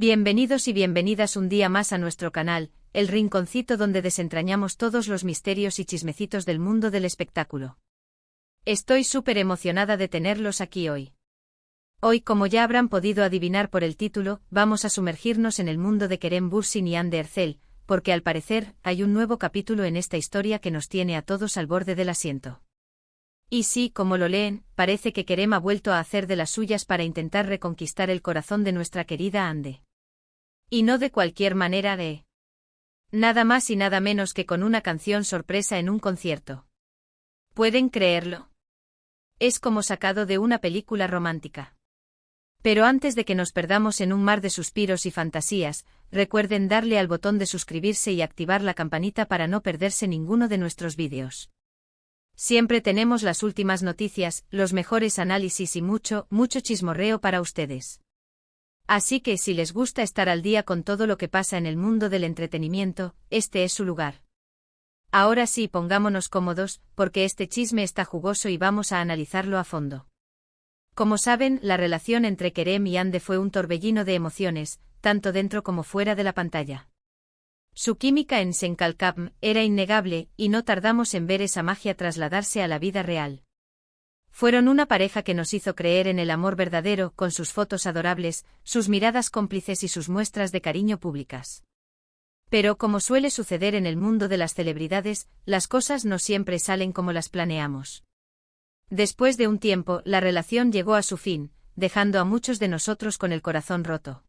Bienvenidos y bienvenidas un día más a nuestro canal, el rinconcito donde desentrañamos todos los misterios y chismecitos del mundo del espectáculo. Estoy súper emocionada de tenerlos aquí hoy. Hoy, como ya habrán podido adivinar por el título, vamos a sumergirnos en el mundo de Kerem Bürsin y Hande Erçel, porque al parecer, hay un nuevo capítulo en esta historia que nos tiene a todos al borde del asiento. Y sí, como lo leen, parece que Kerem ha vuelto a hacer de las suyas para intentar reconquistar el corazón de nuestra querida Hande. Y no de cualquier manera nada más y nada menos que con una canción sorpresa en un concierto. ¿Pueden creerlo? Es como sacado de una película romántica. Pero antes de que nos perdamos en un mar de suspiros y fantasías, recuerden darle al botón de suscribirse y activar la campanita para no perderse ninguno de nuestros vídeos. Siempre tenemos las últimas noticias, los mejores análisis y mucho chismorreo para ustedes. Así que si les gusta estar al día con todo lo que pasa en el mundo del entretenimiento, este es su lugar. Ahora sí, pongámonos cómodos, porque este chisme está jugoso y vamos a analizarlo a fondo. Como saben, la relación entre Kerem y Hande fue un torbellino de emociones, tanto dentro como fuera de la pantalla. Su química en Sen Kalkam era innegable, y no tardamos en ver esa magia trasladarse a la vida real. Fueron una pareja que nos hizo creer en el amor verdadero, con sus fotos adorables, sus miradas cómplices y sus muestras de cariño públicas. Pero como suele suceder en el mundo de las celebridades, las cosas no siempre salen como las planeamos. Después de un tiempo, la relación llegó a su fin, dejando a muchos de nosotros con el corazón roto.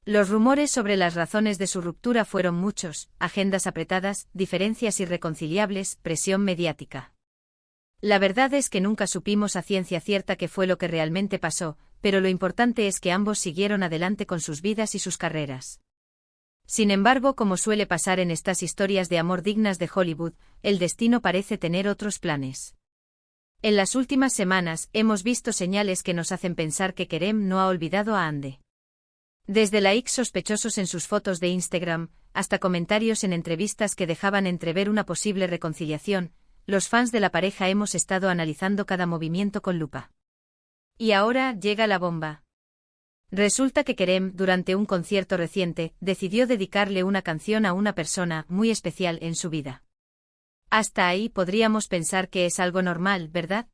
Los rumores sobre las razones de su ruptura fueron muchos: agendas apretadas, diferencias irreconciliables, presión mediática. La verdad es que nunca supimos a ciencia cierta qué fue lo que realmente pasó, pero lo importante es que ambos siguieron adelante con sus vidas y sus carreras. Sin embargo, como suele pasar en estas historias de amor dignas de Hollywood, el destino parece tener otros planes. En las últimas semanas, hemos visto señales que nos hacen pensar que Kerem no ha olvidado a Hande. Desde likes sospechosos en sus fotos de Instagram, hasta comentarios en entrevistas que dejaban entrever una posible reconciliación, los fans de la pareja hemos estado analizando cada movimiento con lupa. Y ahora llega la bomba. Resulta que Kerem, durante un concierto reciente, decidió dedicarle una canción a una persona muy especial en su vida. Hasta ahí podríamos pensar que es algo normal, ¿verdad?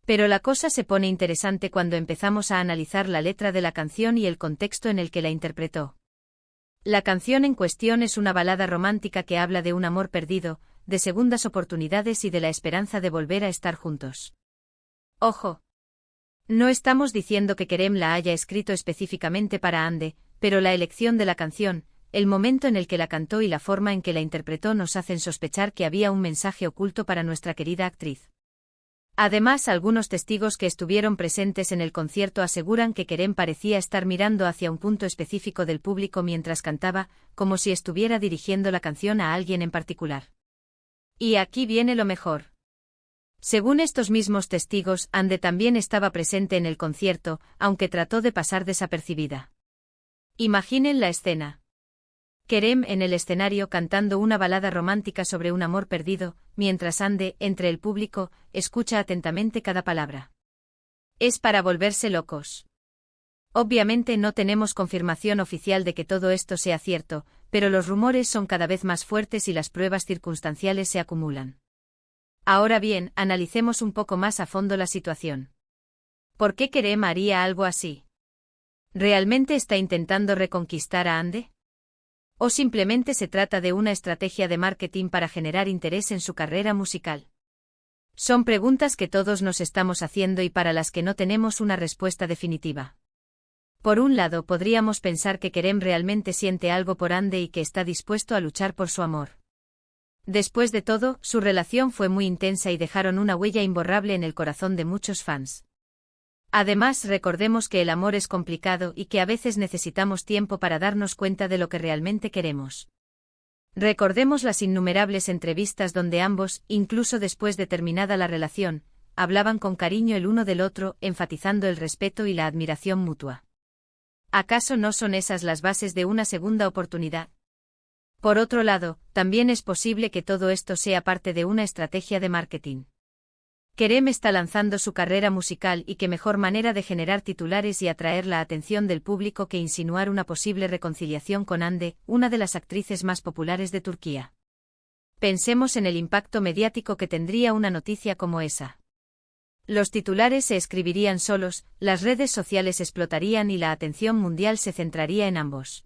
Pero la cosa se pone interesante cuando empezamos a analizar la letra de la canción y el contexto en el que la interpretó. La canción en cuestión es una balada romántica que habla de un amor perdido, de segundas oportunidades y de la esperanza de volver a estar juntos. Ojo. No estamos diciendo que Kerem la haya escrito específicamente para Hande, pero la elección de la canción, el momento en el que la cantó y la forma en que la interpretó nos hacen sospechar que había un mensaje oculto para nuestra querida actriz. Además, algunos testigos que estuvieron presentes en el concierto aseguran que Kerem parecía estar mirando hacia un punto específico del público mientras cantaba, como si estuviera dirigiendo la canción a alguien en particular. Y aquí viene lo mejor. Según estos mismos testigos, Hande también estaba presente en el concierto, aunque trató de pasar desapercibida. Imaginen la escena. Kerem en el escenario cantando una balada romántica sobre un amor perdido, mientras Hande, entre el público, escucha atentamente cada palabra. Es para volverse locos. Obviamente no tenemos confirmación oficial de que todo esto sea cierto, pero los rumores son cada vez más fuertes y las pruebas circunstanciales se acumulan. Ahora bien, analicemos un poco más a fondo la situación. ¿Por qué Kerem haría algo así? ¿Realmente está intentando reconquistar a Hande? ¿O simplemente se trata de una estrategia de marketing para generar interés en su carrera musical? Son preguntas que todos nos estamos haciendo y para las que no tenemos una respuesta definitiva. Por un lado, podríamos pensar que Kerem realmente siente algo por Hande y que está dispuesto a luchar por su amor. Después de todo, su relación fue muy intensa y dejaron una huella imborrable en el corazón de muchos fans. Además, recordemos que el amor es complicado y que a veces necesitamos tiempo para darnos cuenta de lo que realmente queremos. Recordemos las innumerables entrevistas donde ambos, incluso después de terminada la relación, hablaban con cariño el uno del otro, enfatizando el respeto y la admiración mutua. ¿Acaso no son esas las bases de una segunda oportunidad? Por otro lado, también es posible que todo esto sea parte de una estrategia de marketing. Kerem está lanzando su carrera musical y qué mejor manera de generar titulares y atraer la atención del público que insinuar una posible reconciliación con Hande, una de las actrices más populares de Turquía. Pensemos en el impacto mediático que tendría una noticia como esa. Los titulares se escribirían solos, las redes sociales explotarían y la atención mundial se centraría en ambos.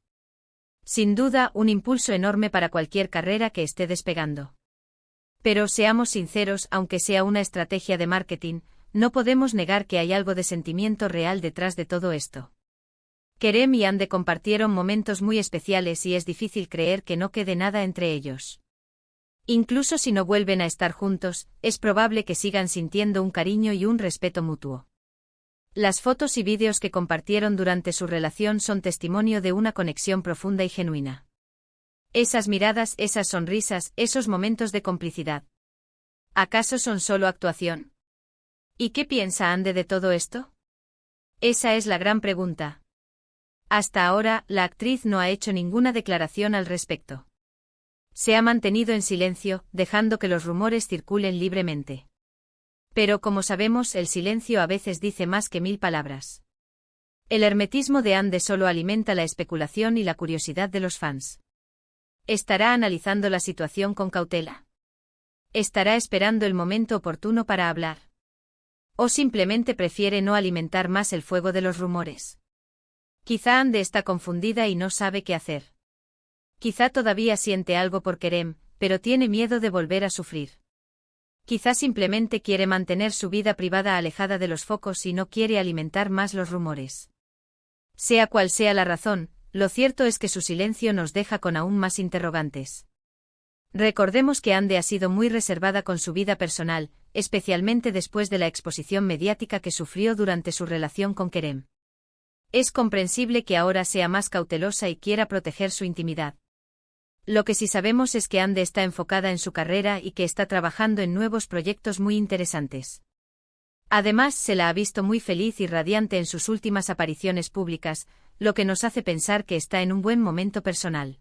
Sin duda, un impulso enorme para cualquier carrera que esté despegando. Pero seamos sinceros, aunque sea una estrategia de marketing, no podemos negar que hay algo de sentimiento real detrás de todo esto. Kerem y Hande compartieron momentos muy especiales y es difícil creer que no quede nada entre ellos. Incluso si no vuelven a estar juntos, es probable que sigan sintiendo un cariño y un respeto mutuo. Las fotos y vídeos que compartieron durante su relación son testimonio de una conexión profunda y genuina. Esas miradas, esas sonrisas, esos momentos de complicidad. ¿Acaso son solo actuación? ¿Y qué piensa Hande de todo esto? Esa es la gran pregunta. Hasta ahora, la actriz no ha hecho ninguna declaración al respecto. Se ha mantenido en silencio, dejando que los rumores circulen libremente. Pero como sabemos, el silencio a veces dice más que 1000 palabras. El hermetismo de Hande solo alimenta la especulación y la curiosidad de los fans. ¿Estará analizando la situación con cautela? ¿Estará esperando el momento oportuno para hablar? ¿O simplemente prefiere no alimentar más el fuego de los rumores? Quizá Hande está confundida y no sabe qué hacer. Quizá todavía siente algo por Kerem, pero tiene miedo de volver a sufrir. Quizá simplemente quiere mantener su vida privada alejada de los focos y no quiere alimentar más los rumores. Sea cual sea la razón, lo cierto es que su silencio nos deja con aún más interrogantes. Recordemos que Hande ha sido muy reservada con su vida personal, especialmente después de la exposición mediática que sufrió durante su relación con Kerem. Es comprensible que ahora sea más cautelosa y quiera proteger su intimidad. Lo que sí sabemos es que Hande está enfocada en su carrera y que está trabajando en nuevos proyectos muy interesantes. Además, se la ha visto muy feliz y radiante en sus últimas apariciones públicas, lo que nos hace pensar que está en un buen momento personal.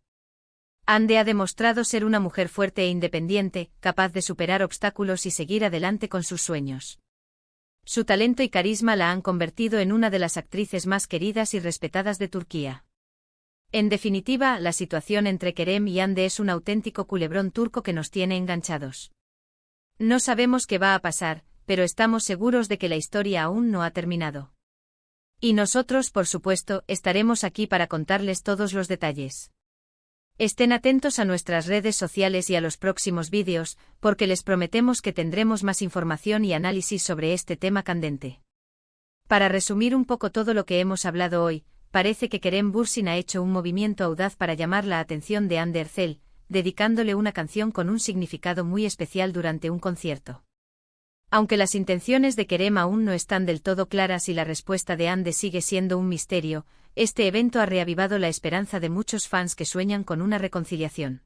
Hande ha demostrado ser una mujer fuerte e independiente, capaz de superar obstáculos y seguir adelante con sus sueños. Su talento y carisma la han convertido en una de las actrices más queridas y respetadas de Turquía. En definitiva, la situación entre Kerem y Hande es un auténtico culebrón turco que nos tiene enganchados. No sabemos qué va a pasar, pero estamos seguros de que la historia aún no ha terminado. Y nosotros, por supuesto, estaremos aquí para contarles todos los detalles. Estén atentos a nuestras redes sociales y a los próximos vídeos, porque les prometemos que tendremos más información y análisis sobre este tema candente. Para resumir un poco todo lo que hemos hablado hoy, parece que Kerem Bürsin ha hecho un movimiento audaz para llamar la atención de Hande Erçel, dedicándole una canción con un significado muy especial durante un concierto. Aunque las intenciones de Kerem aún no están del todo claras y la respuesta de Hande sigue siendo un misterio, este evento ha reavivado la esperanza de muchos fans que sueñan con una reconciliación.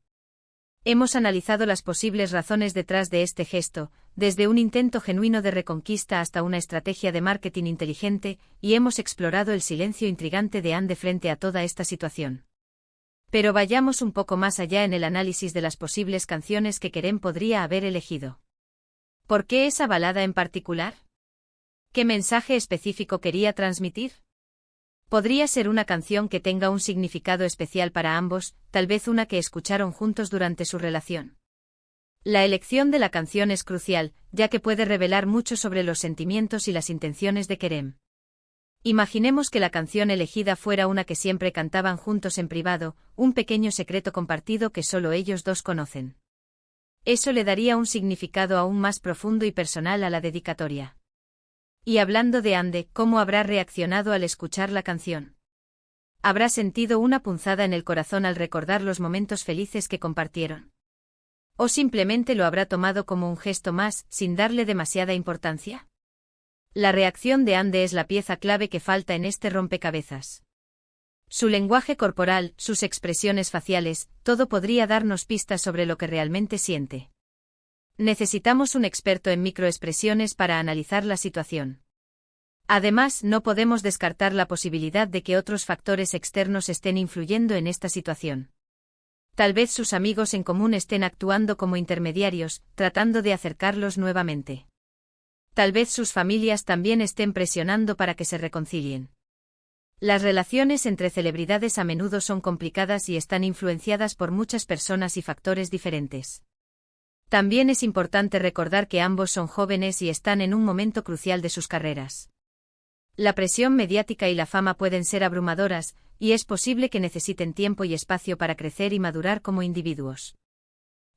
Hemos analizado las posibles razones detrás de este gesto, desde un intento genuino de reconquista hasta una estrategia de marketing inteligente, y hemos explorado el silencio intrigante de Hande frente a toda esta situación. Pero vayamos un poco más allá en el análisis de las posibles canciones que Kerem podría haber elegido. ¿Por qué esa balada en particular? ¿Qué mensaje específico quería transmitir? Podría ser una canción que tenga un significado especial para ambos, tal vez una que escucharon juntos durante su relación. La elección de la canción es crucial, ya que puede revelar mucho sobre los sentimientos y las intenciones de Kerem. Imaginemos que la canción elegida fuera una que siempre cantaban juntos en privado, un pequeño secreto compartido que solo ellos dos conocen. Eso le daría un significado aún más profundo y personal a la dedicatoria. Y hablando de Hande, ¿cómo habrá reaccionado al escuchar la canción? ¿Habrá sentido una punzada en el corazón al recordar los momentos felices que compartieron? ¿O simplemente lo habrá tomado como un gesto más, sin darle demasiada importancia? La reacción de Hande es la pieza clave que falta en este rompecabezas. Su lenguaje corporal, sus expresiones faciales, todo podría darnos pistas sobre lo que realmente siente. Necesitamos un experto en microexpresiones para analizar la situación. Además, no podemos descartar la posibilidad de que otros factores externos estén influyendo en esta situación. Tal vez sus amigos en común estén actuando como intermediarios, tratando de acercarlos nuevamente. Tal vez sus familias también estén presionando para que se reconcilien. Las relaciones entre celebridades a menudo son complicadas y están influenciadas por muchas personas y factores diferentes. También es importante recordar que ambos son jóvenes y están en un momento crucial de sus carreras. La presión mediática y la fama pueden ser abrumadoras, y es posible que necesiten tiempo y espacio para crecer y madurar como individuos.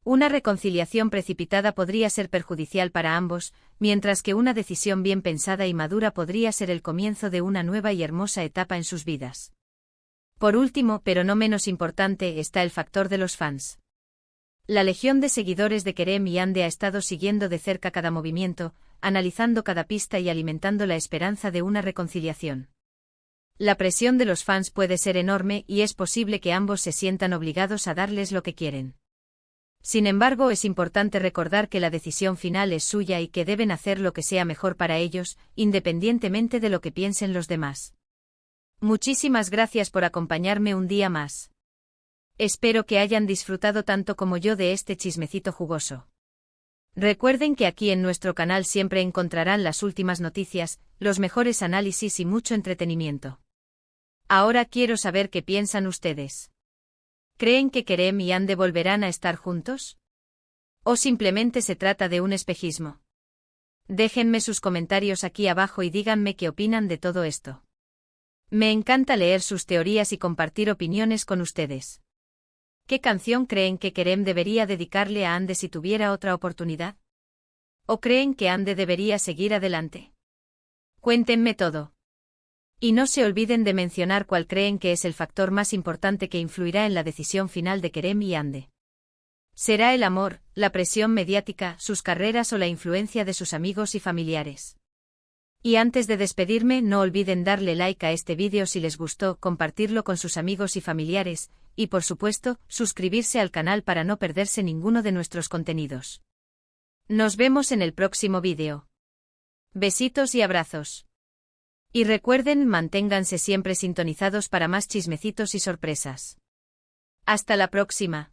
Una reconciliación precipitada podría ser perjudicial para ambos, mientras que una decisión bien pensada y madura podría ser el comienzo de una nueva y hermosa etapa en sus vidas. Por último, pero no menos importante, está el factor de los fans. La legión de seguidores de Kerem y Ande ha estado siguiendo de cerca cada movimiento, analizando cada pista y alimentando la esperanza de una reconciliación. La presión de los fans puede ser enorme y es posible que ambos se sientan obligados a darles lo que quieren. Sin embargo, es importante recordar que la decisión final es suya y que deben hacer lo que sea mejor para ellos, independientemente de lo que piensen los demás. Muchísimas gracias por acompañarme un día más. Espero que hayan disfrutado tanto como yo de este chismecito jugoso. Recuerden que aquí en nuestro canal siempre encontrarán las últimas noticias, los mejores análisis y mucho entretenimiento. Ahora quiero saber qué piensan ustedes. ¿Creen que Kerem y Ande volverán a estar juntos? ¿O simplemente se trata de un espejismo? Déjenme sus comentarios aquí abajo y díganme qué opinan de todo esto. Me encanta leer sus teorías y compartir opiniones con ustedes. ¿Qué canción creen que Kerem debería dedicarle a Ande si tuviera otra oportunidad? ¿O creen que Ande debería seguir adelante? Cuéntenme todo. Y no se olviden de mencionar cuál creen que es el factor más importante que influirá en la decisión final de Kerem y Ande. ¿Será el amor, la presión mediática, sus carreras o la influencia de sus amigos y familiares? Y antes de despedirme, no olviden darle like a este vídeo si les gustó, compartirlo con sus amigos y familiares, y por supuesto, suscribirse al canal para no perderse ninguno de nuestros contenidos. Nos vemos en el próximo vídeo. Besitos y abrazos. Y recuerden, manténganse siempre sintonizados para más chismecitos y sorpresas. Hasta la próxima.